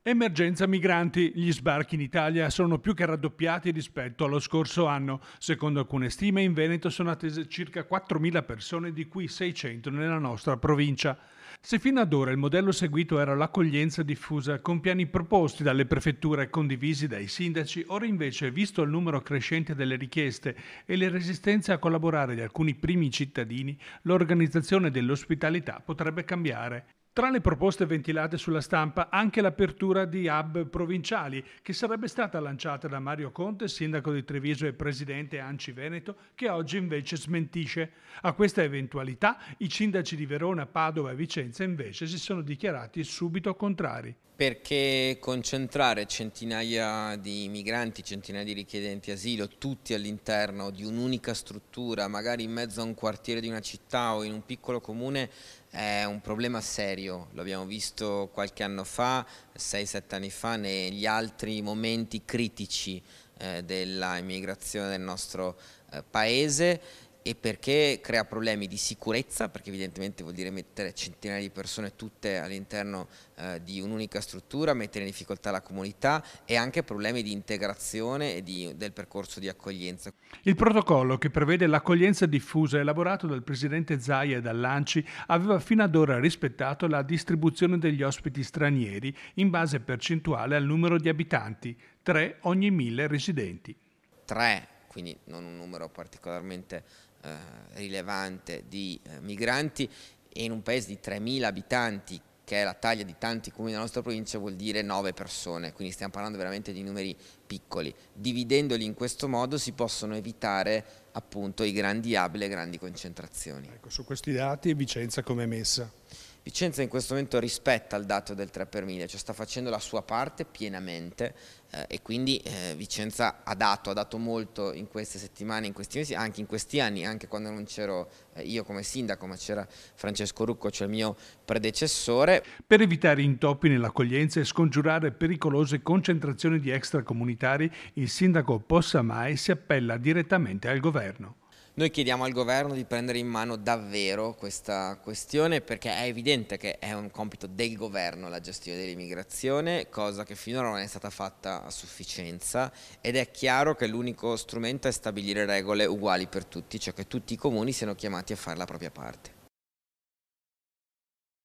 Emergenza migranti. Gli sbarchi in Italia sono più che raddoppiati rispetto allo scorso anno. Secondo alcune stime, in Veneto sono attese circa 4.000 persone, di cui 600 nella nostra provincia. Se fino ad ora il modello seguito era l'accoglienza diffusa con piani proposti dalle prefetture e condivisi dai sindaci, ora invece, visto il numero crescente delle richieste e le resistenze a collaborare di alcuni primi cittadini, l'organizzazione dell'ospitalità potrebbe cambiare. Tra le proposte ventilate sulla stampa anche l'apertura di hub provinciali, che sarebbe stata lanciata da Mario Conte, sindaco di Treviso e presidente ANCI Veneto, che oggi invece smentisce. A questa eventualità i sindaci di Verona, Padova e Vicenza invece si sono dichiarati subito contrari. Perché concentrare centinaia di migranti, centinaia di richiedenti asilo, tutti all'interno di un'unica struttura, magari in mezzo a un quartiere di una città o in un piccolo comune, è un problema serio. Lo abbiamo visto qualche anno fa, 6-7 anni fa, negli altri momenti critici della immigrazione del nostro paese, e perché crea problemi di sicurezza, perché evidentemente vuol dire mettere centinaia di persone tutte all'interno di un'unica struttura, mettere in difficoltà la comunità, e anche problemi di integrazione e del percorso di accoglienza. Il protocollo, che prevede l'accoglienza diffusa elaborato dal presidente Zaia e dall'ANCI, aveva fino ad ora rispettato la distribuzione degli ospiti stranieri in base percentuale al numero di abitanti, 3 ogni 1000 residenti. 3, quindi non un numero particolarmente rilevante di migranti, e in un paese di 3.000 abitanti, che è la taglia di tanti comuni della nostra provincia, vuol dire 9 persone, quindi stiamo parlando veramente di numeri piccoli. Dividendoli in questo modo si possono evitare appunto i grandi hub e le grandi concentrazioni. Ecco, su questi dati Vicenza come è messa? Vicenza in questo momento rispetta il dato del 3 per 1000, cioè sta facendo la sua parte pienamente, e quindi Vicenza ha dato molto in queste settimane, in questi mesi, anche in questi anni, anche quando non c'ero io come sindaco, ma c'era Francesco Rucco, cioè il mio predecessore. Per evitare intoppi nell'accoglienza e scongiurare pericolose concentrazioni di extracomunitari, il sindaco Possamai si appella direttamente al governo. Noi chiediamo al governo di prendere in mano davvero questa questione, perché è evidente che è un compito del governo la gestione dell'immigrazione, cosa che finora non è stata fatta a sufficienza, ed è chiaro che l'unico strumento è stabilire regole uguali per tutti, cioè che tutti i comuni siano chiamati a fare la propria parte.